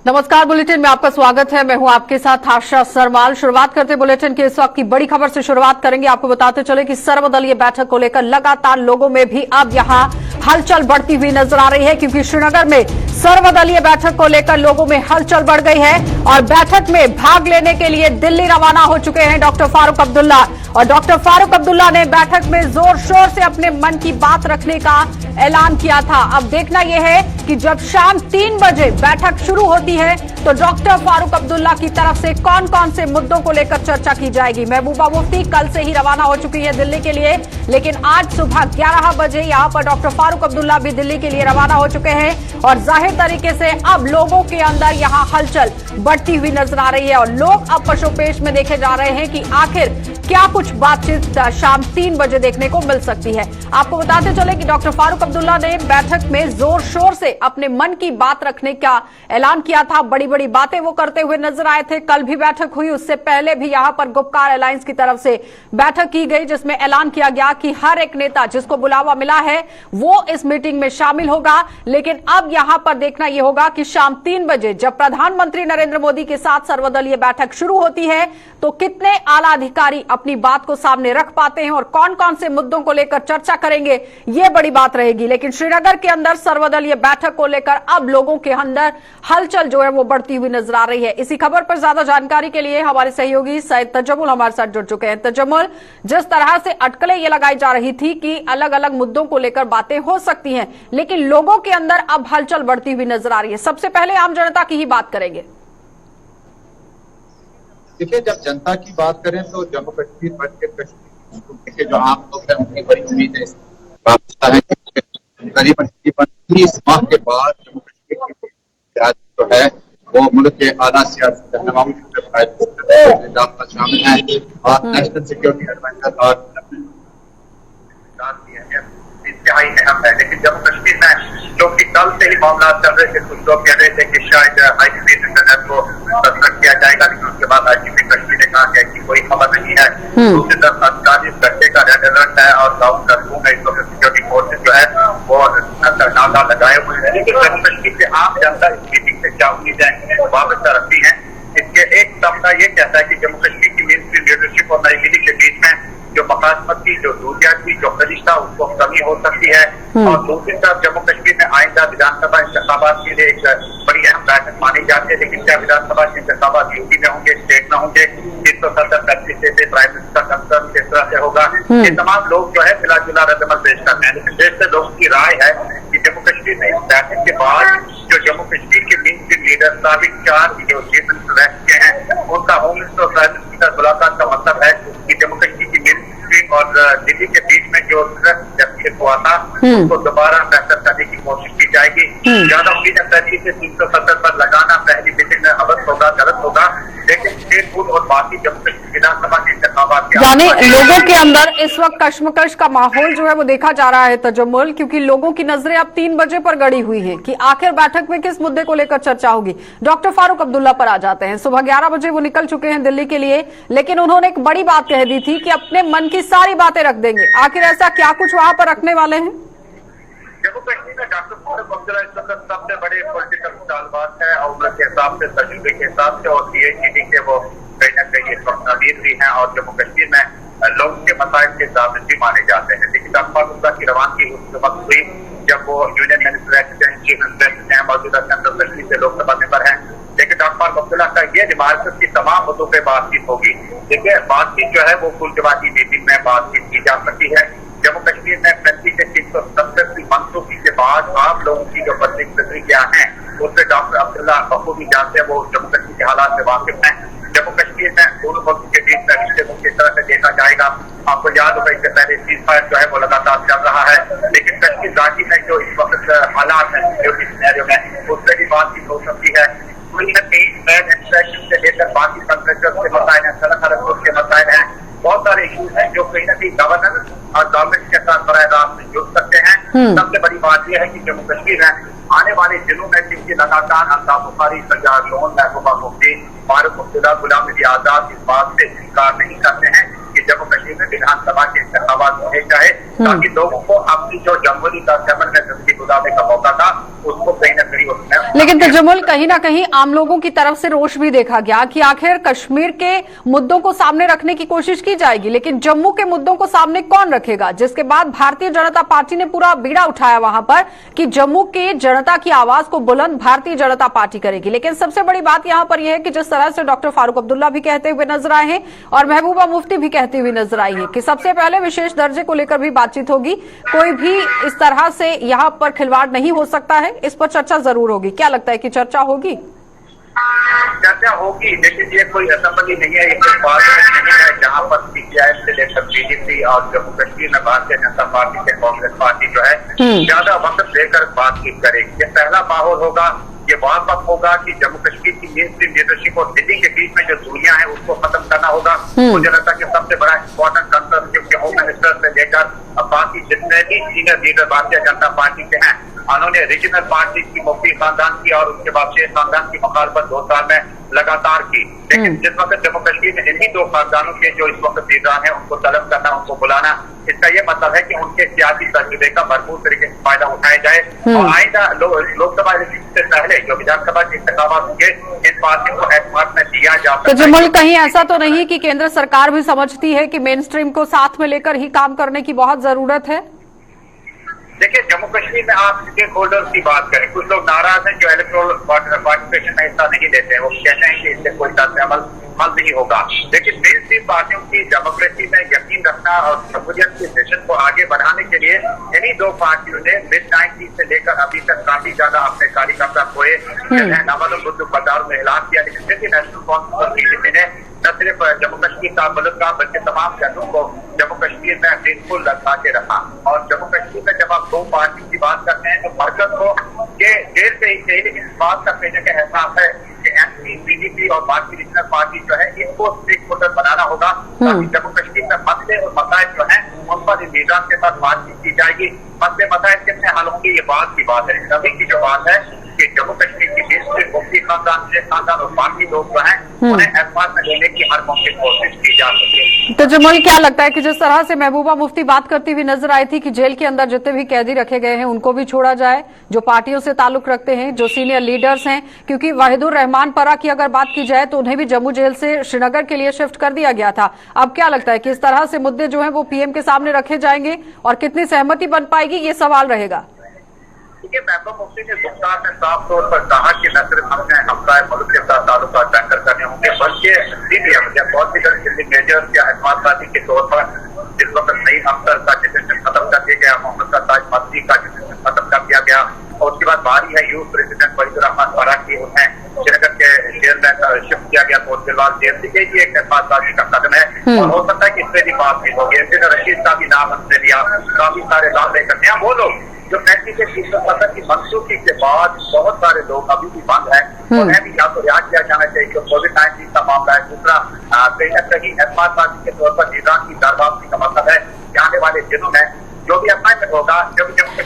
नमस्कार, बुलेटिन में आपका स्वागत है। मैं हूं आपके साथ आशा सरमाल। शुरुआत करते बुलेटिन के इस वक्त की बड़ी खबर से शुरुआत करेंगे। आपको बताते चले कि सर्वदलीय बैठक को लेकर लगातार लोगों में भी अब यहां हलचल बढ़ती हुई नजर आ रही है, क्योंकि श्रीनगर में सर्वदलीय बैठक को लेकर लोगों में हलचल बढ़ गई है और बैठक में भाग लेने के लिए दिल्ली रवाना हो चुके हैं डॉक्टर फारूक अब्दुल्ला। और डॉक्टर फारूक अब्दुल्ला ने बैठक में जोर शोर से अपने मन की बात रखने का ऐलान किया था। अब देखना यह है कि जब शाम 3 बजे बैठक शुरू होती है तो डॉक्टर फारूक अब्दुल्ला की तरफ से कौन कौन से मुद्दों को लेकर चर्चा की जाएगी। महबूबा मुफ्ती कल से ही रवाना हो चुकी है दिल्ली के लिए, लेकिन आज सुबह 11 बजे यहां पर डॉक्टर फारूक अब्दुल्ला भी दिल्ली के लिए रवाना हो चुके हैं और जाहिर तरीके से अब लोगों के अंदर यहां हलचल बढ़ती हुई नजर आ रही है और लोग अब पशोपेश में देखे जा रहे हैं कि आखिर क्या कुछ बातचीत शाम 3 बजे देखने को मिल सकती है। आपको बताते चले कि डॉक्टर फारूक अब्दुल्ला ने बैठक में जोर शोर से अपने मन की बात रखने का ऐलान किया था। बड़ी बड़ी बातें वो करते हुए नजर आए थे। कल भी बैठक हुई, उससे पहले भी यहां पर गुपकार अलायंस की तरफ से बैठक की गई, जिसमें ऐलान किया गया कि हर एक नेता जिसको बुलावा मिला है वो इस मीटिंग में शामिल होगा। लेकिन अब यहां पर देखना यह होगा कि शाम 3 बजे जब प्रधानमंत्री नरेंद्र मोदी के साथ सर्वदलीय बैठक शुरू होती है तो कितने आला अधिकारी अपनी बात को सामने रख पाते हैं और कौन कौन से मुद्दों को लेकर चर्चा करेंगे, यह बड़ी बात रहेगी। लेकिन श्रीनगर के अंदर सर्वदलीय बैठक को लेकर अब लोगों के अंदर हलचल जो है वो बढ़ती हुई नजर आ रही है। इसी खबर पर ज्यादा जानकारी के लिए हमारे सहयोगी सैयद तजम्मुल हमारे साथ जुड़ चुके हैं। तजम्मुल, जिस तरह से अटकलें ये लगाई जा रही थी कि अलग अलग मुद्दों को लेकर बातें हो सकती हैं, लेकिन लोगों के अंदर अब हलचल बढ़ती हुई नजर आ रही है। सबसे पहले आम जनता की ही बात करेंगे। देखिए, जब जनता की बात करें तो जम्मू कश्मीर बढ़ के कश्मीर के जो आम लोग हैं उनकी बड़ी उम्मीद है करीबन 30 माह के बाद जम्मू कश्मीर की जो है वो मुल्क के आला सियासी रहनुमाओं शामिल है और नेशनल सिक्योरिटी एडवाइजर और इंतहाई अहम है। लेकिन जम्मू कश्मीर में जो कि कल से ही मामला चल रहे थे, कुछ लोग कह रहे थे कि शायद हाई स्पीड इंटरनेट को सस्पेंड किया जाएगा, लेकिन उसके बाद आईजीपी कश्मीर ने कहा कि ऐसी कोई खबर नहीं है। दूसरी तरफ 48 घंटे का रेड अलर्ट है और गाँव कर्फ्यू में इस वक्त सिक्योरिटी फोर्सेज जो है वो नाका लगाए हुए हैं। लेकिन जम्मू कश्मीर से आम जनता इस मीटिंग से क्या उम्मीदें वाबस्ता रखती है, इसके एक तबका ये कहता है कि जम्मू कश्मीर की मेन लीडरशिप और नई दिल्ली के बीच में जो मकासमत की, जो दूरिया की, जो खलिश था, उसको कमी हो सकती है। और दूसरी तरफ जम्मू कश्मीर में आइंदा विधानसभा इंतखाबात के लिए एक बड़ी अहम बैठक मानी जाती है। लेकिन क्या विधानसभा के इंतखाबात यूपी में होंगे, स्टेट में होंगे, 370 से प्राइम मिनिस्टर का कंसर्न किस तरह से होगा, ये तमाम लोग जो है मिला जुला रद्दमल पेश करते हैं। लेकिन देश से लोगों की राय है कि जम्मू कश्मीर में इस बैठक के बाद जो जम्मू कश्मीर के मेन स्ट्रीम लीडर साबिक 4 जो चीफ मिनिस्टर रह चुके हैं उनका होम मिनिस्टर और प्राइम मिनिस्टर मुलाकात का मतलब है कि जम्मू कश्मीर की मेन स्ट्रीम और दिल्ली के बीच में जो जब हुआ था उसको दोबारा बेहतर करने की कोशिश की जाएगी। ज्यादा उम्मीद है से 370 पर लगाना पहली मीटिंग में अवध होगा, गलत होगा। लेकिन स्टेट बोर्ड और बाकी जम्मू कश्मीर विधानसभा के इंतखाबात यानी लोगों के अंदर इस वक्त कश्मकश का माहौल जो है वो देखा जा रहा है तजम्मुल, क्योंकि लोगों की नजरें अब 3 बजे पर गड़ी हुई है कि आखिर बैठक में किस मुद्दे को लेकर चर्चा होगी। डॉक्टर फारूक अब्दुल्ला पर आ जाते हैं। सुबह 11 बजे वो निकल चुके हैं दिल्ली के लिए, लेकिन उन्होंने एक बड़ी बात कह दी थी कि अपने मन की सारी बातें रख देंगे। आखिर ऐसा क्या कुछ वहां पर रखने वाले हैं? जम्मू कश्मीर में डॉक्टर फारूक अब्दुल्ला इस वक्त सबसे बड़े पॉलिटिकल सवालबाज है और उम्र के हिसाब से, तजुर्बे के हिसाब से और पीएचडी के वो कहीं न कहीं इस वक्त अमीर भी हैं और जम्मू कश्मीर में लोगों के मसाइल के दामन भी माने जाते हैं। लेकिन डॉक्टर फारूक अब्दुल्ला की रवानगी उस वक्त हुई जब वो यूनियन मिनिस्टर चीफ मिनिस्टर हैं, मौजूदा सेंट्रल कश्मीर से लोकसभा मेंबर हैं। लेकिन डॉक्टर फारूक अब्दुल्ला का ये रिमार्क की तमाम मुद्दों पर बातचीत होगी। देखिए, बातचीत जो है वो कुल जवाबी मीटिंग में बातचीत की जा सकती है। जम्मू कश्मीर में 35 से 370 की मंसूबी के बाद आम लोगों की जो प्रतिक्रिया है उससे डॉक्टर अब्दुल्ला बखूबी जानते हैं, वो जम्मू कश्मीर के हालात से वाकिफ हैं। जम्मू कश्मीर में दोनों मुल्कों के बीच में रिश्ते को किस तरह से देखा जाएगा, आपको याद होगा इससे पहले सीज फायर जो है वो लगातार चल रहा है। लेकिन कश्मीर घाटी में जो इस वक्त हालात है सिनेरियो में उससे भी बातचीत हो सकती है। कोई न कहीं लैंड एक्सट्रैक्शन से लेकर बाकी कंट्रेक्टर्स के मसाइल हैं, सड़क हादसों के मसाइल हैं, बहुत सारे इशूज हैं जो कहीं न कहीं गवर्नर और गवर्नमेंट के साथ बराह रास्त जुड़ सकते हैं। सबसे बड़ी बात यह है कि जम्मू कश्मीर में आने वाले दिनों में जिनकी लगातार अल्ताफ बुखारी, सज्जाद लोन, महबूबा मुफ्ती, फारूक अब्दुल्ला, गुलाम नबी आजाद इस बात से इनकार नहीं करते हैं कि जम्मू कश्मीर में विधानसभा के इंतखाबात होने चाहे ताकि लोगों को अपनी जो जमहूरी का चमन में जिंदगी गुजारने का मौका था उसको कहीं न कहीं उसमें। लेकिन तजम्मुल, कहीं ना कहीं आम लोगों की तरफ से रोष भी देखा गया कि आखिर कश्मीर के मुद्दों को सामने रखने की कोशिश की जाएगी, लेकिन जम्मू के मुद्दों को सामने कौन रखेगा, जिसके बाद भारतीय जनता पार्टी ने पूरा बीड़ा उठाया वहां पर कि जम्मू के जनता की आवाज को बुलंद भारतीय जनता पार्टी करेगी। लेकिन सबसे बड़ी बात यहां पर यह है कि जिस तरह से डॉक्टर फारूक अब्दुल्ला भी कहते हुए नजर आए हैं और महबूबा मुफ्ती भी कहती हुई नजर आई है कि सबसे पहले विशेष दर्जे को लेकर भी बातचीत होगी, कोई भी इस तरह से यहां पर खिलवाड़ नहीं हो सकता है, इस पर चर्चा जरूर होगी। क्या लगता है कि चर्चा होगी? चर्चा होगी, लेकिन ये कोई असेंबली नहीं है, ये कोई पार्लियामेंट नहीं है जहाँ पर सीपीआई से लेकर बीजेपी और जम्मू कश्मीर में भारतीय जनता पार्टी से कांग्रेस पार्टी जो है ज्यादा वक्त देकर बातचीत करेगी। ये पहला माहौल होगा, ये वहां पर होगा कि जम्मू कश्मीर की मेनस्ट्रीम लीडरशिप और दिल्ली के बीच में जो दूरियां हैं उसको खत्म करना होगा। मुझे लगता है कि सबसे बड़ा इंपॉर्टेंट कंसर्न जो होम मिनिस्टर से लेकर बाकी जितने भी senior leader Bharatiya Janata party के हैं, उन्होंने रीजनल पार्टी की मुफ्ती खानदान की और उसके बाद शेख खानदान की मुखालफत 2 साल में लगातार की। लेकिन जिस वक्त जम्मू कश्मीर में इन्हीं 2 खानदानों के जो इस वक्त लीडर हैं उनको तलब करना, उनको बुलाना, इसका ये मतलब है कि उनके सियासी तजुर्बे का भरपूर तरीके से फायदा उठाया जाए और आइंदा लोकसभा इलेक्शन से पहले जो विधानसभा के इंतखाबात होंगे इन पार्टियों को एतमाद में दिया जा सकता है। तजम्मुल, कहीं ऐसा तो नहीं कि केंद्र सरकार भी समझती है कि मेन स्ट्रीम को साथ में लेकर ही काम करने की बहुत जरूरत है? देखिए, जम्मू कश्मीर में आप स्टेक होल्डर्स की बात करें, कुछ लोग नाराज हैं जो इलेक्टोरल पार्टिसिपेशन में हिस्सा नहीं लेते हैं, वो कहते हैं कि इससे कोई तथ्य अमल नहीं होगा। लेकिन मेन स्ट्रीम पार्टियों की डेमोक्रेसी में यकीन रखना और शमूलियत के मिशन को आगे बढ़ाने के लिए इन्हीं 2 पार्टियों ने मिड-90s से लेकर अभी तक काफी ज्यादा अपने कार्यकर्ता खोए, नवाजुल बुद्ध बदार में ऐलान किया। लेकिन फिर भी नेशनल कॉन्फ्रेंस बीजेपी ने न सिर्फ जम्मू कश्मीर का मुल्क का बल्कि तमाम शहरों को जम्मू कश्मीर में फेसफुल रखा के रखा। और जम्मू कश्मीर में जब आप 2 पार्टी की बात करते हैं तो मरकज को जेल से ही लेकिन इस बात का पेश का एहसास है कि एमपी, पीडीपी और बाकी रीजनल पार्टी जो है इनको स्टेक होल्डर बनाना होगा ताकि जम्मू कश्मीर में मसले और मसाइल जो है उन पर लीडर के साथ बातचीत की जाएगी। मसले मसाइल कितने हल होंगे ये बात की बात है। अभी की जो बात है कि जम्मू कश्मीर की बेस मुफ्ती खानदान, शेख खानदान और बाकी लोग जो हैं उन्हें एतमाद में लेने की हर मुमकिन कोशिश की जा सके। तो जमुल, क्या लगता है कि जिस तरह से महबूबा मुफ्ती बात करती हुई नजर आई थी कि जेल के अंदर जितने भी कैदी रखे गए हैं उनको भी छोड़ा जाए, जो पार्टियों से ताल्लुक रखते हैं, जो सीनियर लीडर्स हैं, क्योंकि वाहिदुर रहमान परा की अगर बात की जाए तो उन्हें भी जम्मू जेल से श्रीनगर के लिए शिफ्ट कर दिया गया था। अब क्या लगता है कि इस तरह से मुद्दे जो है वो पीएम के सामने रखे जाएंगे और कितनी सहमति बन पाएगी, ये सवाल रहेगा। देखिए, महबूबा मुफ्ती ने गुफ्तार में साफ तौर पर कहा कि न सिर्फ हमने हमसाए मुल्क के साथ ताल्लुकात बेहतर करने होंगे बल्कि सीनियर या पॉलिटिकल मेजर्स या एतमादी के तौर पर जिस वक्त नई अफसर का डिटेंशन खत्म कर दिया गया, मोहम्मद ताज मस्ती का डिटेंशन खत्म कर दिया गया और उसके बाद बारी है यूथ प्रेसिडेंट वहीदुर रहमान परा की, उन्हें श्रीनगर के जेल में शिफ्ट किया गया तो दिलवाल जेल दी गई। ये एक एतमादी का कदम है और हो सकता है कि इससे भी बात नहीं होगी। इंजीनियर रशीद का भी नाम हमने लिया, काफी सारे नाम लेकर दिया। वो लोग जो 35% की मनसूखी के बाद बहुत सारे लोग अभी भी बंद है, उन्हें भी या तो रिहा किया जाना चाहिए जो कोविड-19 का मामला है। दूसरा, कहीं न कहीं एतमादी के तौर पर ईरान की दर वापसी का मतलब है कि आने वाले दिनों में जो भी अपॉइंटमेंट होगा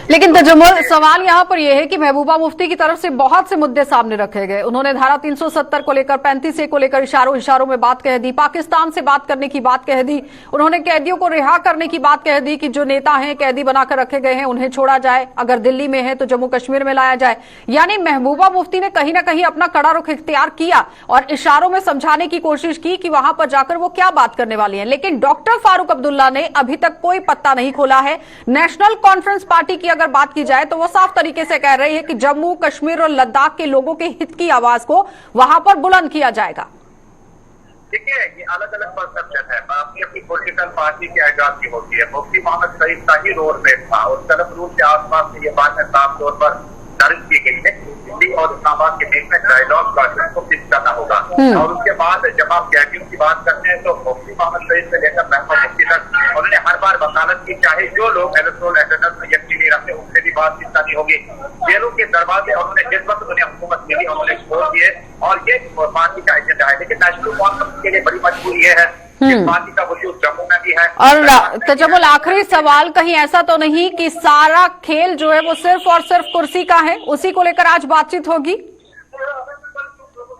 लेकिन तजम्मुल, सवाल यहाँ पर यह है कि महबूबा मुफ्ती की तरफ से बहुत से मुद्दे सामने रखे गए। उन्होंने धारा 370 को लेकर, 35A को लेकर इशारों में बात कह दी, पाकिस्तान से बात करने की बात कह दी, उन्होंने कैदियों को रिहा करने की बात कह दी कि जो नेता हैं कैदी बनाकर रखे गए हैं उन्हें छोड़ा जाए, अगर दिल्ली में है तो जम्मू कश्मीर में लाया जाए। यानी महबूबा मुफ्ती ने कहीं ना कहीं अपना कड़ा रुख इख्तियार किया और इशारों में समझाने की कोशिश की कि वहां पर जाकर वो क्या बात करने वाली है। लेकिन डॉक्टर फारूक अब्दुल्ला ने अभी तक कोई पत्ता नहीं खोला है। नेशनल कॉन्फ्रेंस पार्टी की अगर बात की जाए तो वो साफ तरीके से कह रही है कि जम्मू कश्मीर और लद्दाख के लोगों के हित की आवाज को वहां पर बुलंद किया जाएगा। देखिए, ये अलग अलग परसेप्शन है, अपनी अपनी पॉलिटिकल पार्टी की आजादी होती है। मुफ्ती मोहम्मद सईद का ही रोल में था और तलब रूल के आसपास ये बात साफ तौर पर दर्ज की गई है। दिल्ली और इस्लामाबाद के बीच में डायलॉग का को फिक्स करना होगा और उसके बाद जब आप कैदियों की बात करते हैं तो मुफ्ती मोहम्मद सईद से लेकर महबूबा मुफ्ती तक उन्होंने हर बार वकालत की, चाहे जो लोग इलेक्टोरल अटेंडेंस में यकीन नहीं रखते उनसे भी बातचीत करनी होगी। जेलों के दरवाजे उन्होंने जिस वक्त उन्हें हुकूमत मिली उन्होंने खोल दिए और ये पार्टी का एजेंडा है। लेकिन नेशनल कॉन्फ्रेंस के लिए बड़ी मजबूरी ये है पार्टी का वजूद जम्मू में भी है। और तजम्मुल, आखिरी सवाल, कहीं ऐसा तो नहीं कि सारा खेल जो है वो सिर्फ और सिर्फ कुर्सी का है, उसी को लेकर आज बातचीत होगी?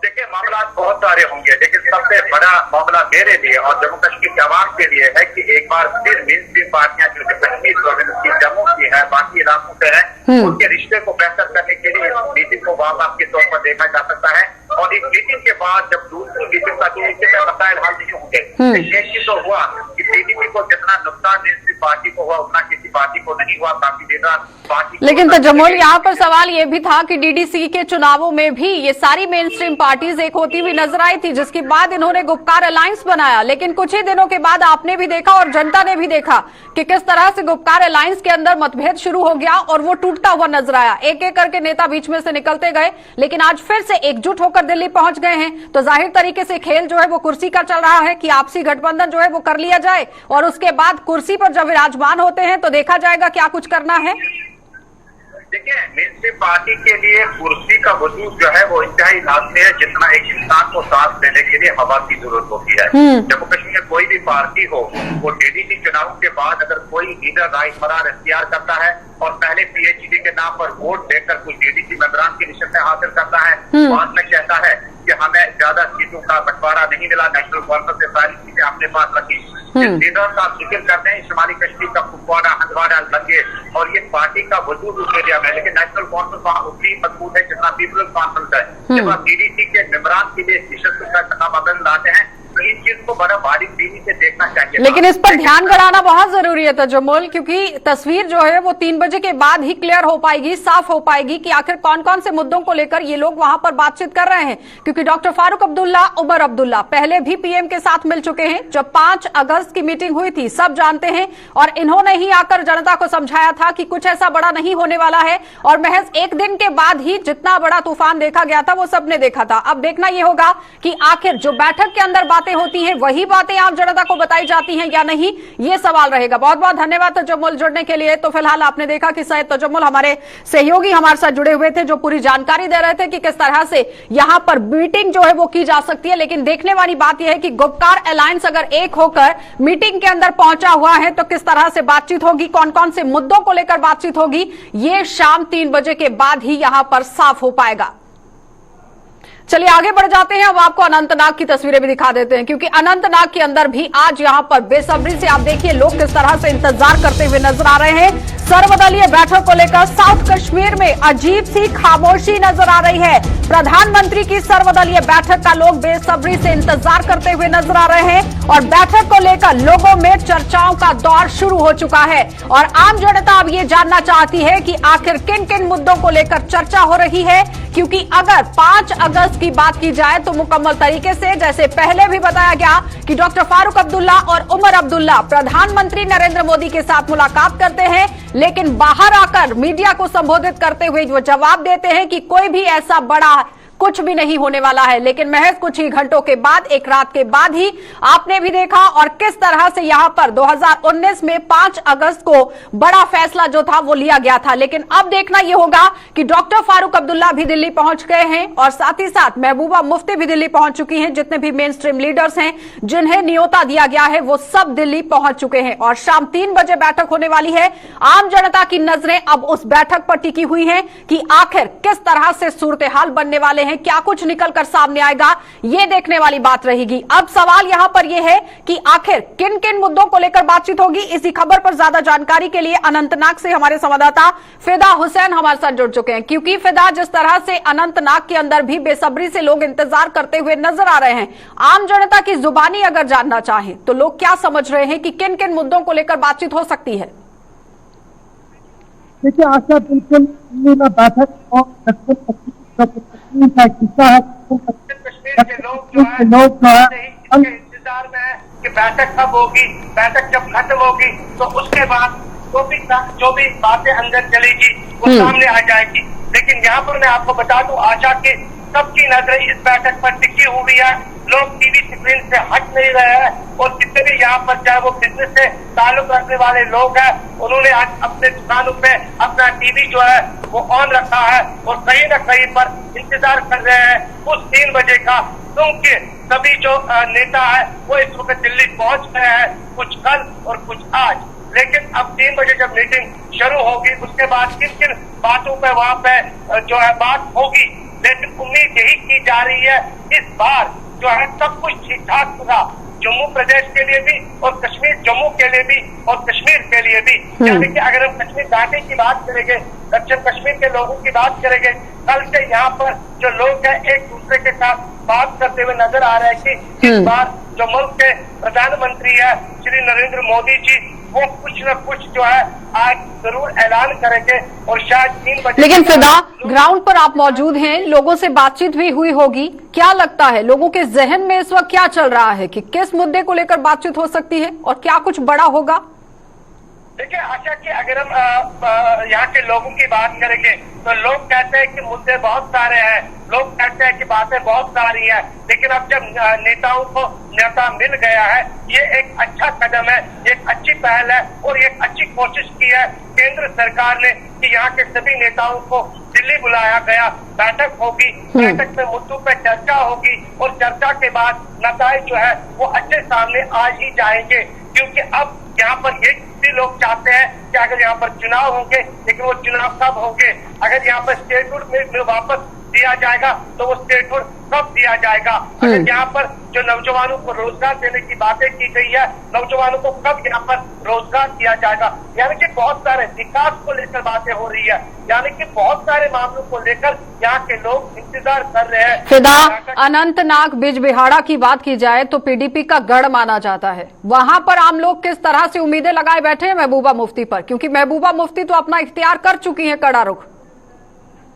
देखिए, मामला बहुत सारे होंगे लेकिन सबसे बड़ा मामला मेरे लिए और जम्मू कश्मीर के अवाम के लिए है कि एक बार फिर मेनस्ट्रीम पार्टियां जो कश्मीर प्रोविंस की, जम्मू की है, बाकी इलाकों से है, उनके रिश्ते को बेहतर करने के लिए इस मीटिंग को वापस के तौर पर देखा जा सकता है। और इस मीटिंग के बाद जब दूसरी मीटिंग का मसाइल हल नहीं होंगे, एक चीज तो हुआ कि पीडीपी को जितना नुकसान मेनस्ट्रीम पार्टी को हुआ उतना किसी पार्टी को नहीं हुआ। काफी देर रात पार्टी, लेकिन तजम्मुल, यहाँ पर सवाल ये भी था कि डीडीसी के चुनावों में भी ये सारी मेन स्ट्रीम पार्टीज एक होती हुई नजर आई थी, जिसके बाद इन्होंने गुपकार अलायंस बनाया। लेकिन कुछ ही दिनों के बाद आपने भी देखा और जनता ने भी देखा कि किस तरह से गुपकार अलायंस के अंदर मतभेद शुरू हो गया और वो टूटता हुआ नजर आया। एक एक करके नेता बीच में से निकलते गए, लेकिन आज फिर से एकजुट होकर दिल्ली पहुंच गए हैं। तो जाहिर तरीके से खेल जो है वो कुर्सी का चल रहा है कि आपसी गठबंधन जो है वो कर लिया जाए और उसके बाद कुर्सी पर जब विराजमान होते हैं तो देखा जाएगा क्या कुछ करना है। देखिए, मेनस्ट्रीम पार्टी के लिए कुर्सी का वजूद जो है वो इंतहाई लाजमी है, जितना एक इंसान को सांस लेने के लिए हवा की जरूरत होती है। जम्मू कश्मीर में कोई भी पार्टी हो, वो डीडीसी चुनाव के बाद अगर कोई लीडर राय फरार इख्तियार करता है और पहले पीएचडी के नाम पर वोट देकर कुछ डीडीसी मेंबरान की निशस्तें हासिल करता है, बाद में कहता है कि हमें ज्यादा सीटों का बंटवारा नहीं मिला, नेशनल कॉन्फ्रेंस से सारी चीजें अपने पास रखी। लीडर का जिक्र करते हैं शुमाली कश्मीर का कुपवाड़ा, हंदवाड़ा, लंगे, और ये पार्टी का वजूद उस एरिया में, लेकिन नेशनल कॉन्फ्रेंस वहाँ उतनी मजबूत है जितना पीपल्स कॉन्फ्रेंस है। जब आप डीडीसी के मेंबरान के लिए निशस्त का तकाबंद लाते हैं तो इन चीज को बड़ा बारीक बीनी से देखना चाहिए। लेकिन इस पर ध्यान गड़ाना बहुत जरूरी है तजम्मुल, क्योंकि तस्वीर जो है वो 3 बजे के बाद ही क्लियर हो पाएगी, साफ हो पाएगी कि आखिर कौन कौन से मुद्दों को लेकर ये लोग वहां पर बातचीत कर रहे हैं। क्योंकि डॉक्टर फारूक अब्दुल्ला, उमर अब्दुल्ला पहले भी पीएम के साथ मिल चुके हैं। जब 5 अगस्त की मीटिंग हुई थी, सब जानते हैं, और इन्होंने ही आकर जनता को समझाया था कि कुछ ऐसा बड़ा नहीं होने वाला है। और महज एक दिन के बाद ही जितना बड़ा तूफान देखा गया था वो सबने देखा था। अब देखना यह होगा कि आखिर जो बैठक के अंदर बातें होती हैं वही बातें आम जनता को बताई जाती हैं या नहीं, ये सवाल रहेगा। बहुत बहुत धन्यवाद तजम्मुल जुड़ने के लिए। तो फिलहाल आपने देखा कि सैयद तजम्मुल हमारे सहयोगी हमारे साथ जुड़े हुए थे, जो पूरी जानकारी दे रहे थे कि किस तरह से यहां पर मीटिंग जो है वो की जा सकती है। लेकिन देखने वाली बात यह है कि गुपकार अलायंस अगर एक होकर मीटिंग के अंदर पहुंचा हुआ है तो किस तरह से बातचीत होगी, कौन कौन से मुद्दों को लेकर बातचीत होगी, ये शाम 3 बजे के बाद ही यहां पर साफ हो पाएगा। चलिए आगे बढ़ जाते हैं। अब आपको अनंतनाग की तस्वीरें भी दिखा देते हैं, क्योंकि अनंतनाग के अंदर भी आज यहां पर बेसब्री से आप देखिए लोग किस तरह से इंतजार करते हुए नजर आ रहे हैं। सर्वदलीय बैठक को लेकर साउथ कश्मीर में अजीब सी खामोशी नजर आ रही है। प्रधानमंत्री की सर्वदलीय बैठक का लोग बेसब्री से इंतजार करते हुए नजर आ रहे हैं और बैठक को लेकर लोगों में चर्चाओं का दौर शुरू हो चुका है। और आम जनता अब ये जानना चाहती है कि आखिर किन किन मुद्दों को लेकर चर्चा हो रही है, क्योंकि अगर 5 अगस्त की बात की जाए तो मुकम्मल तरीके से, जैसे पहले भी बताया गया कि डॉक्टर फारूक अब्दुल्ला और उमर अब्दुल्ला प्रधानमंत्री नरेंद्र मोदी के साथ मुलाकात करते हैं, लेकिन बाहर आकर मीडिया को संबोधित करते हुए वो जवाब देते हैं कि कोई भी ऐसा बड़ा कुछ भी नहीं होने वाला है। लेकिन महज कुछ ही घंटों के बाद, एक रात के बाद ही आपने भी देखा और किस तरह से यहां पर 2019 में 5 अगस्त को बड़ा फैसला जो था वो लिया गया था। लेकिन अब देखना यह होगा कि डॉक्टर फारूक अब्दुल्ला भी दिल्ली पहुंच गए हैं और साथ ही साथ महबूबा मुफ्ती भी दिल्ली पहुंच चुकी हैं। जितने भी मेन स्ट्रीम लीडर्स हैं जिन्हें न्योता दिया गया है वो सब दिल्ली पहुंच चुके हैं और शाम 3 बजे बैठक होने वाली है। आम जनता की नजरें अब उस बैठक पर टिकी हुई हैं कि आखिर किस तरह से सूरत हाल बनने वाले हैं, क्या कुछ निकलकर सामने आएगा, ये देखने वाली बात रहेगी। अब सवाल यहां पर यह है कि आखिर किन किन मुद्दों को लेकर बातचीत होगी। इसी खबर पर ज्यादा जानकारी के लिए अनंतनाग से हमारे संवाददाता फिदा हुसैन हमारे साथ जुड़ चुके हैं, क्योंकि फिदा, जिस तरह से अनंतनाग के अंदर भी बेसब्री से लोग इंतजार करते हुए नजर आ रहे हैं, आम जनता की जुबानी अगर जानना चाहें तो लोग क्या समझ रहे हैं कि किन किन मुद्दों को लेकर बातचीत हो सकती है। देखिए आशा, बिल्कुल बैठक और का किस्सा है। कश्मीर के लोग जो है इंतजार में है कि बैठक कब होगी, बैठक जब खत्म होगी तो उसके बाद जो भी बातें अंदर चलेगी वो सामने आ जाएगी। लेकिन यहाँ पर मैं आपको बता दूं, आशा के सबकी नजरें इस बैठक पर टिकी हुई है। लोग टीवी स्क्रीन से हट नहीं रहे हैं और जितने भी यहाँ पर चाहे वो बिजनेस से ताल्लुक रखने वाले लोग हैं, उन्होंने आज अपने दुकानों पे अपना टीवी जो है वो ऑन रखा है और कहीं न कहीं पर इंतजार कर रहे हैं उस 3 बजे का, क्योंकि सभी जो नेता है वो इस वक्त दिल्ली पहुंच गए हैं, कुछ कल और कुछ आज। लेकिन अब 3 बजे जब मीटिंग शुरू होगी उसके बाद किन किन बातों पे वहाँ पे जो है बात होगी, लेकिन उम्मीद यही की जा रही है इस बार जो है सब कुछ ठीक ठाक होगा, जम्मू प्रदेश के लिए भी और कश्मीर, जम्मू के लिए भी और कश्मीर के लिए भी। यानी कि अगर हम कश्मीर घाटी की बात करेंगे, दक्षिण कश्मीर के लोगों की बात करेंगे, कल से यहाँ पर जो लोग हैं एक दूसरे के साथ बात करते हुए नजर आ रहे हैं कि इस बार जो मुल्क के प्रधानमंत्री है श्री नरेंद्र मोदी जी, वो कुछ न कुछ जो है आज जरूर ऐलान करेंगे और शायद 3 बजे। लेकिन फिदा, ग्राउंड पर आप मौजूद हैं, लोगों से बातचीत भी हुई होगी, क्या लगता है लोगों के जहन में इस वक्त क्या चल रहा है कि किस मुद्दे को लेकर बातचीत हो सकती है और क्या कुछ बड़ा होगा? देखिए आशा की अगर हम यहाँ के लोगों की बात करेंगे तो लोग कहते हैं कि मुद्दे बहुत सारे हैं, लोग कहते हैं कि बातें बहुत सारी हैं, लेकिन अब जब नेताओं को नेता मिल गया है, ये एक अच्छा कदम है, एक अच्छी पहल है और एक अच्छी कोशिश की है केंद्र सरकार ने कि यहाँ के सभी नेताओं को दिल्ली बुलाया गया, बैठक होगी, बैठक में मुद्दों पर चर्चा होगी और चर्चा के बाद नतीजे जो है वो अच्छे सामने आ ही जाएंगे। क्योंकि अब यहाँ पर ये भी लोग चाहते हैं कि अगर यहाँ पर चुनाव होंगे, लेकिन वो चुनाव कब होंगे, अगर यहाँ पर स्टेटहुड में वापस दिया जाएगा तो वो स्टेटहुड कब दिया जाएगा, अगर यहाँ पर जो नौजवानों को रोजगार देने की बातें की गई है, नौजवानों को कब यहाँ पर रोजगार दिया जाएगा। यानी कि बहुत सारे विकास को लेकर बातें हो रही है, यानी कि बहुत सारे मामलों को लेकर यहाँ के लोग इंतजार कर रहे हैं। फिदा, अनंतनाग बिजबिहाड़ा की बात की जाए तो पीडीपी का गढ़ माना जाता है, वहां पर आम लोग किस तरह से उम्मीदें लगाए बैठे हैं महबूबा मुफ्ती पर, क्योंकि महबूबा मुफ्ती तो अपना इख्तियार कर चुकी है कड़ा रुख।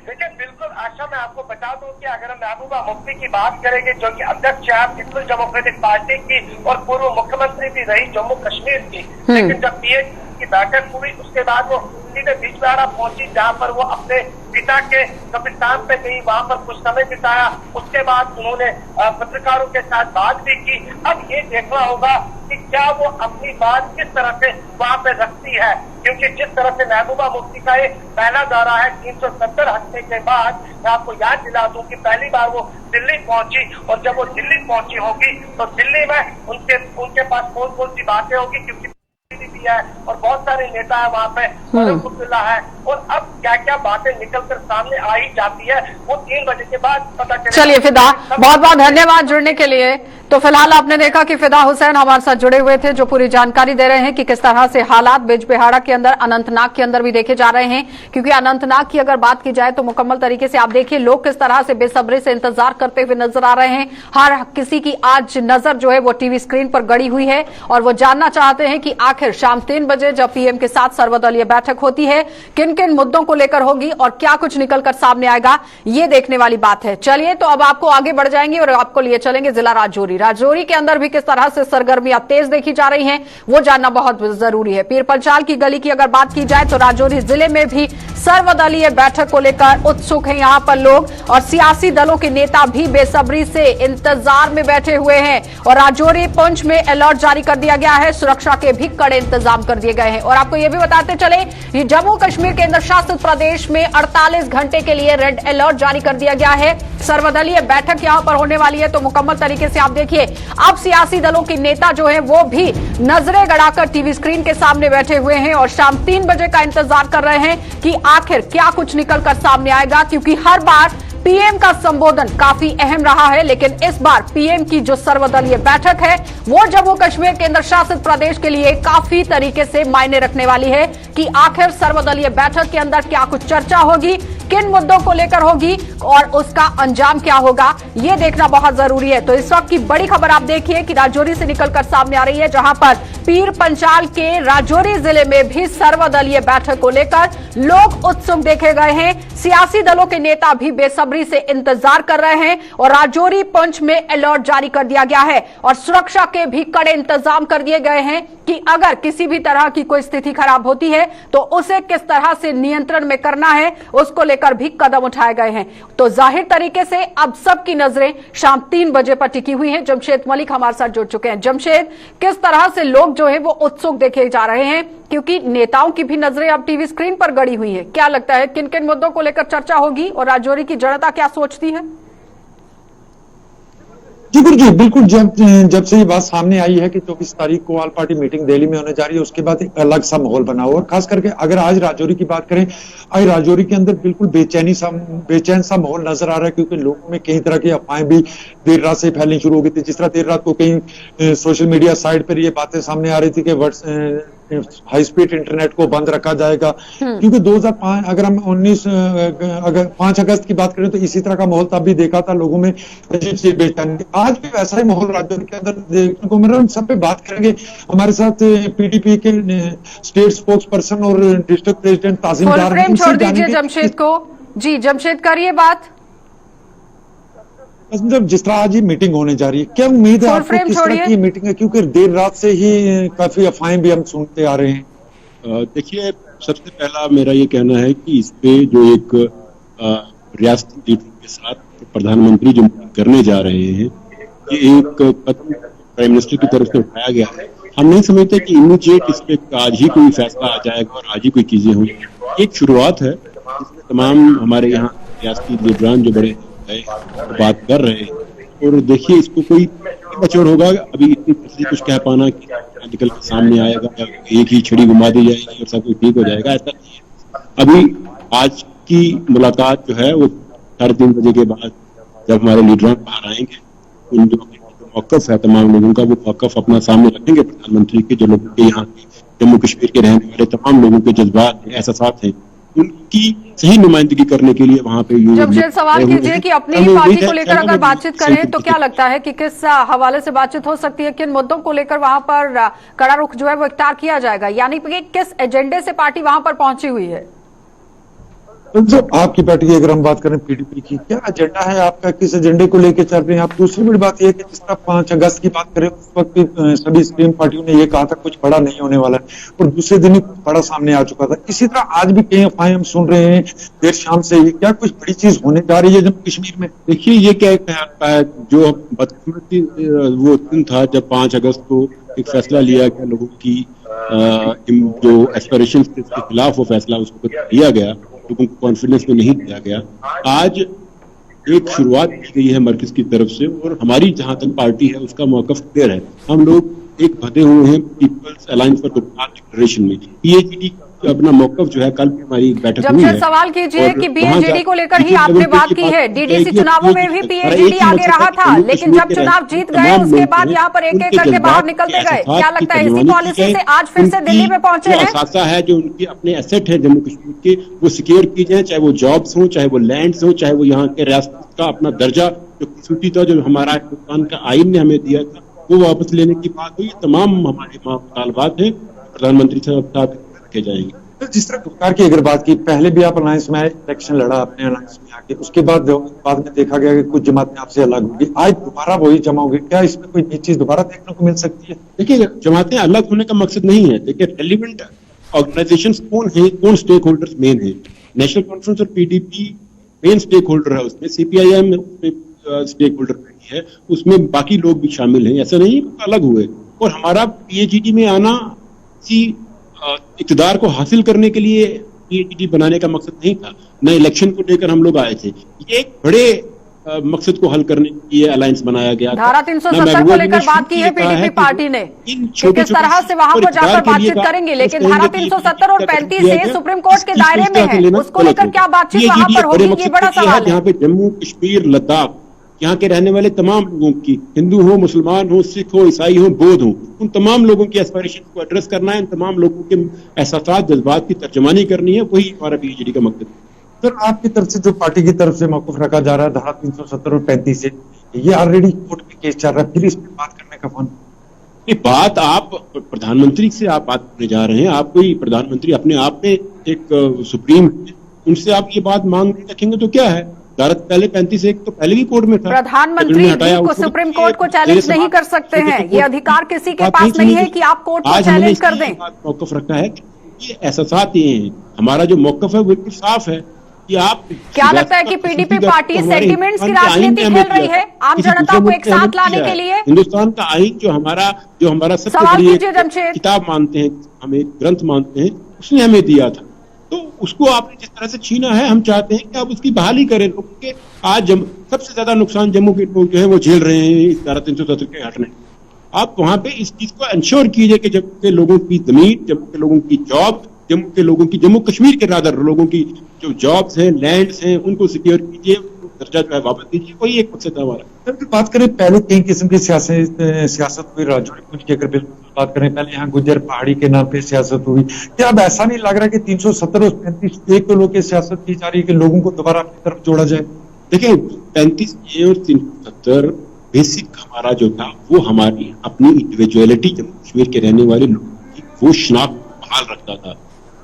देखिए बिल्कुल आशा, मैं आपको बता दूं कि अगर हम महबूबा मुफ्ती की बात करेंगे जो कि अध्यक्ष है पीपुल्स डेमोक्रेटिक पार्टी की और पूर्व मुख्यमंत्री भी रही जम्मू कश्मीर की, लेकिन जब पीएम की बैठक हुई उसके बाद वो सीधे बिजबिहाड़ा पहुंची जहां पर वो अपने पिता के कब्रिस्तान पे गई, वहां पर कुछ समय बिताया, उसके बाद उन्होंने पत्रकारों के साथ बात भी की। अब ये देखना होगा कि क्या वो अपनी बात किस तरह से वहां पे रखती है, क्योंकि जिस तरह से महबूबा मुफ्ती का ये पहला दौरा है 370 हफ्ते के बाद, मैं आपको याद दिला दूं कि पहली बार वो दिल्ली पहुंची और जब वो दिल्ली पहुंची होगी तो दिल्ली में उनके पास कौन कौन सी बातें होगी, क्योंकि भी है और बहुत सारे नेता है वहाँ पे, अब्दुल्ला है, और अब क्या क्या बातें निकलकर सामने आ ही जाती है वो 3 बजे के बाद पता चलेगा। चलिए फिदा, बहुत बहुत धन्यवाद जुड़ने के लिए। तो फिलहाल आपने देखा कि फिदा हुसैन हमारे साथ जुड़े हुए थे जो पूरी जानकारी दे रहे हैं कि किस तरह से हालात बिजबिहाड़ा के अंदर, अनंतनाग के अंदर भी देखे जा रहे हैं, क्योंकि अनंतनाग की अगर बात की जाए तो मुकम्मल तरीके से आप देखिए लोग किस तरह से बेसब्री से इंतजार करते हुए नजर आ रहे हैं। हर किसी की आज नजर जो है वो टीवी स्क्रीन पर गड़ी हुई है और वो जानना चाहते हैं कि आखिर शाम 3 बजे जब पीएम के साथ सर्वदलीय बैठक होती है किन किन मुद्दों को लेकर होगी और क्या कुछ निकलकर सामने आएगा, ये देखने वाली बात है। चलिए तो अब आपको आगे बढ़ जाएंगे और आपको लिए चलेंगे जिला राजौरी के अंदर भी किस तरह से सरगर्मियां तेज देखी जा रही हैं वो जानना बहुत जरूरी है। पीर पंचाल की गली की अगर बात की जाए तो राजौरी जिले में भी सर्वदलीय बैठक को लेकर उत्सुक हैं यहां पर लोग और सियासी दलों के नेता भी बेसब्री से इंतजार में बैठे हुए हैं और राजौरी पुंछ में अलर्ट जारी कर दिया गया है, सुरक्षा के भी कड़े इंतजाम कर दिए गए हैं। और आपको यह भी बताते चले जम्मू कश्मीर केंद्र शासित प्रदेश में 48 घंटे के लिए रेड अलर्ट जारी कर दिया गया है। सर्वदलीय बैठक यहां पर होने वाली है तो मुकम्मल तरीके से आप देखिए अब सियासी दलों के नेता जो है वो भी नजरें गड़ाकर टीवी स्क्रीन के सामने बैठे हुए हैं और शाम 3 बजे का इंतजार कर रहे हैं कि आखिर क्या कुछ निकलकर सामने आएगा, क्योंकि हर बार पीएम का संबोधन काफी अहम रहा है, लेकिन इस बार पीएम की जो सर्वदलीय बैठक है वो जम्मू कश्मीर केंद्र शासित प्रदेश के लिए काफी तरीके से मायने रखने वाली है कि आखिर सर्वदलीय बैठक के अंदर क्या कुछ चर्चा होगी, किन मुद्दों को लेकर होगी और उसका अंजाम क्या होगा, ये देखना बहुत जरूरी है। तो इस वक्त की बड़ी खबर आप देखिए कि राजौरी से निकलकर सामने आ रही है, जहां पर पीर पंचाल के राजौरी जिले में भी सर्वदलीय बैठक को लेकर लोग उत्सुक देखे गए हैं। सियासी दलों के नेता भी बेसब्री से इंतजार कर रहे हैं और राजौरी पुंछ में अलर्ट जारी कर दिया गया है और सुरक्षा के भी कड़े इंतजाम कर दिए गए हैं कि अगर किसी भी तरह की कोई स्थिति खराब होती है तो उसे किस तरह से नियंत्रण में करना है उसको लेकर भी कदम उठाए गए हैं। तो जाहिर तरीके से अब सबकी नजरें शाम 3 बजे पर टिकी हुई हैं। जमशेद मलिक हमारे साथ जुड़ चुके हैं। जमशेद, किस तरह से लोग जो है वो उत्सुक देखे जा रहे हैं, क्योंकि नेताओं की भी नजरें अब टीवी स्क्रीन पर गड़ी हुई है, क्या लगता है किन किन मुद्दों को लेकर चर्चा होगी और राजौरी की जनता क्या सोचती है? जी गुरुजी, बिल्कुल जब से ये बात सामने आई है कि 24 तारीख को ऑल पार्टी मीटिंग दिल्ली में होने जा रही है, उसके बाद एक अलग सा माहौल बना हुआ और खास करके अगर आज राजौरी की बात करें, आज राजौरी के अंदर बिल्कुल बेचैन सा माहौल नजर आ रहा है, क्योंकि लोगों में कई तरह की अफवाहें भी देर रात से फैलनी शुरू हो गई थी। जिस तरह देर रात को कहीं सोशल मीडिया साइट पर ये बातें सामने आ रही थी कि हाई स्पीड इंटरनेट को बंद रखा जाएगा, क्योंकि 2005 अगर हम 5 अगस्त की बात करें तो इसी तरह का माहौल तब भी देखा था, लोगों में अजीब सी बेचैनी। आज भी वैसा ही माहौल राज्य के अंदर देखने को मिल रहा है। हम सब पे बात करेंगे। हमारे साथ पीडीपी के स्टेट स्पोक्स पर्सन और district president Tajim full frame छोड़ दीजिए जमशेद को। जी जमशेद करिए बात। मतलब जिस तरह आज ये मीटिंग होने जा रही है, क्या उम्मीद है आपको किस तरह की मीटिंग है, क्योंकि देर रात से ही काफी अफवाहें भी हम सुनते आ रहे हैं। देखिए, सबसे पहला मेरा ये कहना है कि इस पे जो एक रियासती लीडर के साथ प्रधानमंत्री जो करने जा रहे हैं, ये एक कदम प्राइम मिनिस्टर की तरफ से उठाया गया है। हम नहीं समझते कि इमीडिएट इस पे आज ही कोई फैसला आ जाएगा और आज ही कोई चीजें होंगी। एक शुरुआत है जिसमें तमाम हमारे यहाँ रियासती लीडरान जो बड़े बात कर रहे हैं, और देखिए इसको कोई बचोड़ होगा। अभी इतनी कुछ कह पाना कि निकल के सामने आएगा, एक ही छड़ी घुमा दी जाएगी और सब कुछ ठीक हो जाएगा, ऐसा नहीं है। अभी आज की मुलाकात जो है वो 3:30 बजे के बाद जब हमारे लीडरान बाहर आएंगे, उन जो मौकफ है तमाम लोगों का, वो मौकफ अपना सामने रखेंगे प्रधानमंत्री के, जो लोगों के यहाँ जम्मू कश्मीर के रहने वाले तमाम लोगों के जज्बात एहसास हैं, उनकी सही नुमाइंदगी करने के लिए वहां पे जमशेद सवाल कीजिए कि अपनी ही पार्टी को लेकर अगर बातचीत करें तो क्या लगता है कि किस हवाले से बातचीत हो सकती है, किन मुद्दों को लेकर वहां पर कड़ा रुख जो है वो इख्तियार किया जाएगा, यानी कि किस एजेंडे से पार्टी वहां पर पहुंची हुई है? जो आपकी पार्टी की अगर हम बात करें पीडीपी की, क्या एजेंडा है आपका, किस एजेंडे को लेकर चल रहे हैं आप? दूसरी बड़ी बात यह है कि जिस तरह 5 अगस्त की बात करें उस वक्त सभी स्क्रीन पार्टियों ने यह कहा था कुछ बड़ा नहीं होने वाला है, और दूसरे दिन ही कुछ बड़ा सामने आ चुका था। इसी तरह आज भी कई अफवाहें हम सुन रहे हैं देर शाम से ही, क्या कुछ बड़ी चीज होने जा रही है जम्मू कश्मीर में? देखिए, ये क्या जो बदकिस्मती वो दिन था जब 5 अगस्त को एक फैसला लिया गया, लोगों की जो एस्पिरेशन के खिलाफ वो फैसला उसको लिया गया, लोगों को कॉन्फिडेंस में नहीं दिया गया। आज एक शुरुआत की गई है मरकज की तरफ से, और हमारी जहां तक पार्टी है उसका मौकफ क्लियर है। हम लोग एक बंधे हुए हैं पीपल्स अलायंस फॉर डिक्लेरेशन में। पीएचडी अपना मौकफ जो है, कल भी हमारी बैठक हुई है। सवाल कीजिए कि पीएचडी को लेकर ही आपने बात की है, डीडीसी चुनावों में भी पीएचडी आगे रहा था, लेकिन जब चुनाव जीत गए उसके बाद यहाँ पर एक एक करके बाहर निकलते गए। क्या लगता है इसी पॉलिसी से आज फिर से दिल्ली में पहुंचे हैं? असासा है जो उनके अपने एसेट है जम्मू कश्मीर के, वो सिक्योर की जाए, चाहे वो जॉब्स हो, चाहे वो लैंड्स हो, चाहे वो यहाँ के रियासत का अपना दर्जा जो खूबसूरती था जो हमारा हिंदुस्तान का आइन ने हमें दिया था, वो वापस लेने की बात हुई। तमाम हमारे मुतालबात हैं, प्रधानमंत्री साहब रखे जाएंगे। जिस तरह गुप्कार की अगर बात की, पहले भी आप अलायंस में आए, इलेक्शन लड़ा अपने अलायंस में आके, उसके बाद में देखा गया कि कुछ जमातें आपसे अलग होगी, आज दोबारा वही जमा होगी, क्या इसमें कोई नई चीज दोबारा देखने को मिल सकती है? देखिए, जमातें अलग होने का मकसद नहीं है। देखिए, रेलिवेंट ऑर्गेनाइजेशंस कौन है, कौन स्टेक होल्डर्स मेन है? नेशनल कॉन्फ्रेंस और पीडीपी मेन स्टेक होल्डर है, उसमें सीपीआईएम स्टेक होल्डर नहीं है, उसमें बाकी लोग भी शामिल हैं, ऐसा नहीं अलग हुए। और हमारा पीएचडी में आना किसी इक़्तिदार को हासिल करने के लिए पीएचडी बनाने का मकसद नहीं था, न इलेक्शन को लेकर हम लोग आए थे। ये एक बड़े मकसद को हल करने के लिए अलायंस बनाया गया। धारा 370 को लेकर बात की है पीडीपी पार्टी ने, किस तरह से वहां पर जाकर बातचीत करेंगे, लेकिन धारा 370 और 35 से सुप्रीम कोर्ट के दायरे में है, उसको लेकर क्या बातचीत वहां पर होगी, ये बड़ा सवाल है। यहाँ पे जम्मू कश्मीर लद्दाख यहाँ के रहने वाले तमाम लोगों की, हिंदू हो, मुसलमान हो, सिख हो, ईसाई हो, बौद्ध हो, उन तमाम लोगों की एस्पिरेशन को एड्रेस करना है, इन तमाम लोगों के एहसास जज्बात की तर्जमानी करनी है, वही हमारा पीएचडी का मकसद है। सर, आपकी तरफ से जो पार्टी की तरफ से मौकूफ रखा जा रहा है धारा 370 और 35 से, ये ऑलरेडी कोर्ट में केस चल रहा है, फिर इस पर बात करने का कौन? ये बात आप प्रधानमंत्री से आप बात करने जा रहे हैं, आप कोई प्रधानमंत्री अपने आप में एक सुप्रीम, उनसे आप ये बात मांग रखेंगे तो क्या है? पहले 35(1) तो पहले भी कोर्ट में था। प्रधानमंत्री जी को सुप्रीम कोर्ट को चैलेंज नहीं कर सकते हैं, ये अधिकार किसी के पास नहीं है कि आप कोर्ट को चैलेंज कर दें। मौकफ रखा है, ये एहसास ये है, हमारा जो मौकफ है वो बिल्कुल साफ है कि आप क्या लगता है कि पीडीपी पार्टी सेंटिमेंट्स की राजनीति खेल रही है आम जनता को एक साथ लाने के लिए? हिंदुस्तान का आइन जो हमारा सबसे बड़ी किताब मानते हैं, हम एक ग्रंथ मानते हैं, उसने हमें दिया था, तो उसको आपने जिस तरह से छीना है, हम चाहते हैं कि आप उसकी बहाली करें। लोगों के आज सबसे ज्यादा नुकसान जम्मू के लोग जो है वो झेल रहे हैं इस धारा 370 के हटने। आप वहां पे इस चीज को इंश्योर कीजिए कि जम्मू के लोगों की जमीन, जम्मू के लोगों की जॉब, जम्मू के लोगों की, जम्मू कश्मीर के रादर लोगों की जो जॉब्स हैं, लैंड्स हैं, उनको सिक्योर कीजिए, दर्जा जो है वापस दीजिए, वही एक मकसद है हमारा। जब बात करें पहले कई किस्म की सियासत हुई राजौरी कुंज की, अगर बिल्कुल बात करें पहले यहाँ गुज्जर पहाड़ी के नाम पे सियासत हुई, क्या अब ऐसा नहीं लग रहा कि 370 और 35 एक तो लोग की सियासत की जा रही है कि लोगों को दोबारा अपनी तरफ जोड़ा जाए? देखिए 35A और 370 बेसिक हमारा जो था वो हमारी अपनी इंडिविजुअलिटी जम्मू कश्मीर के रहने वाले लोगों की वो शनाख्त बहाल रखता था।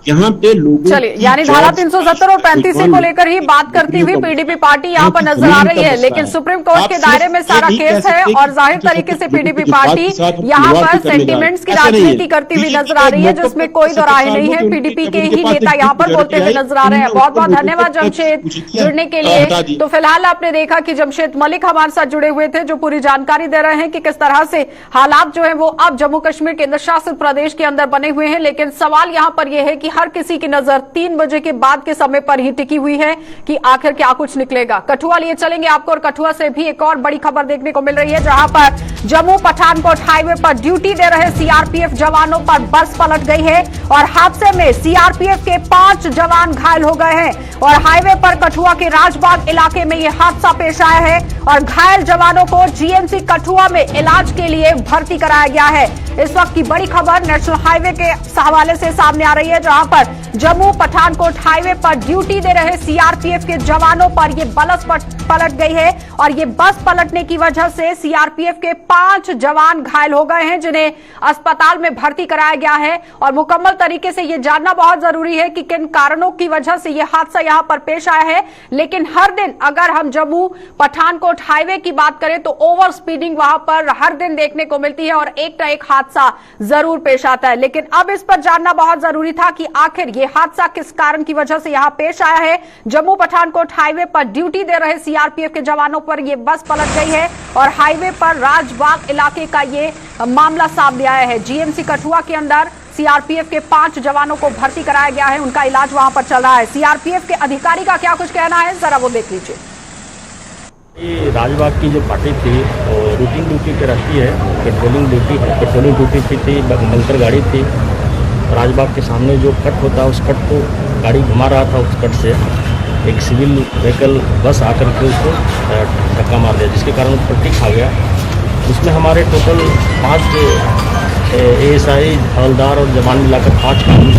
यहाँ पे लोगों चलिए, यानी धारा 370 और 35 को लेकर ही बात करती हुई पीडीपी पार्टी यहाँ पर नजर आ रही है, लेकिन सुप्रीम कोर्ट के दायरे में सारा केस है और जाहिर तरीके से पीडीपी पार्टी यहाँ पर सेंटिमेंट्स की राजनीति करती हुई नजर आ रही है, जिसमें कोई दो राय नहीं है। पीडीपी के ही नेता यहाँ पर बोलते हुए नजर आ रहे हैं। बहुत बहुत धन्यवाद जमशेद जुड़ने के लिए। तो फिलहाल आपने देखा कि जमशेद मलिक हमारे साथ जुड़े हुए थे, जो पूरी जानकारी दे रहे हैं कि किस तरह से हालात जो है वो अब जम्मू कश्मीर केंद्र शासित प्रदेश के अंदर बने हुए हैं। लेकिन सवाल यहाँ पर यह है कि हर किसी की नजर 3 बजे के बाद के समय पर ही टिकी हुई है कि आखिर क्या कुछ निकलेगा। कठुआ लिए चलेंगे आपको, और कठुआ से भी एक और बड़ी खबर देखने को मिल रही है, जहां पर जम्मू पठानकोट हाईवे पर ड्यूटी दे रहे सीआरपीएफ जवानों पर बस पलट गई है और हादसे में सीआरपीएफ के 5 जवान घायल हो गए हैं। और हाईवे पर कठुआ के राजबाग इलाके में यह हादसा पेश आया है और घायल जवानों को जीएमसी कठुआ में इलाज के लिए भर्ती कराया गया है। इस वक्त की बड़ी खबर नेशनल हाईवे के हवाले से सामने आ रही है, जहां पर जम्मू पठानकोट हाईवे पर ड्यूटी दे रहे सीआरपीएफ के जवानों पर यह बस पलट गई है और ये बस पलटने की वजह से सीआरपीएफ के 5 जवान घायल हो गए हैं, जिन्हें अस्पताल में भर्ती कराया गया है। और मुकम्मल तरीके से ये जानना बहुत जरूरी है कि किन कारणों की वजह से यह हादसा यहां पर पेश आया है। लेकिन हर दिन अगर हम जम्मू पठानकोट हाईवे की बात करें तो ओवर स्पीडिंग वहां पर हर दिन देखने को मिलती है और एक न एक हादसा जरूर पेश आता है। लेकिन अब इस पर जानना बहुत जरूरी था कि आखिर यह हादसा किस कारण की वजह से यहां पेश आया है। जम्मू पठानकोट हाईवे पर ड्यूटी दे रहे सीआरपीएफ के जवानों पर यह बस पलट गई है और हाईवे पर राजबाग इलाके का ये मामला सामने आया है। जीएमसी कठुआ के अंदर सीआरपीएफ के 5 जवानों को भर्ती कराया गया है, उनका इलाज वहां पर चल रहा है। सीआरपीएफ के अधिकारी का क्या कुछ कहना है, जरा वो देख लीजिए। ये राजबाग की जो पार्टी थी और रूटीन ड्यूटी पे रहती है, पेट्रोलिंग ड्यूटी थी, बंकर गाड़ी थी। राजबाग के सामने जो कट होता है उस कट को गाड़ी घुमा रहा था, उस कट से एक सिविल व्हीकल बस आकर के उसको धक्का मार दिया, जिसके कारण पलटी खा गया। उसमें हमारे टोटल 5 एएसआई हवलदार और जवान मिलाकर 5 कानून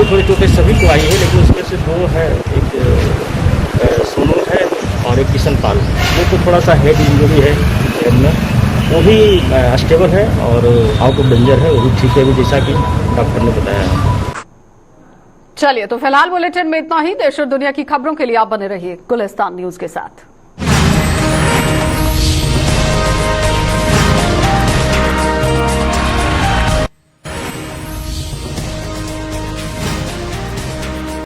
थोड़ी चोटें सभी को आई है, लेकिन उसमें से 2 है, एक सोनू है और एक किशन पाल, वो तो थोड़ा सा हेड इंजरी है हेड में, वो भी स्टेबल है और आउट ऑफ डेंजर है, वो भी ठीक है भी, जैसा कि डॉक्टर ने बताया है। चलिए, तो फिलहाल बुलेटिन में इतना ही। देश और दुनिया की खबरों के लिए आप बने रहिए गुलिस्तान न्यूज के साथ।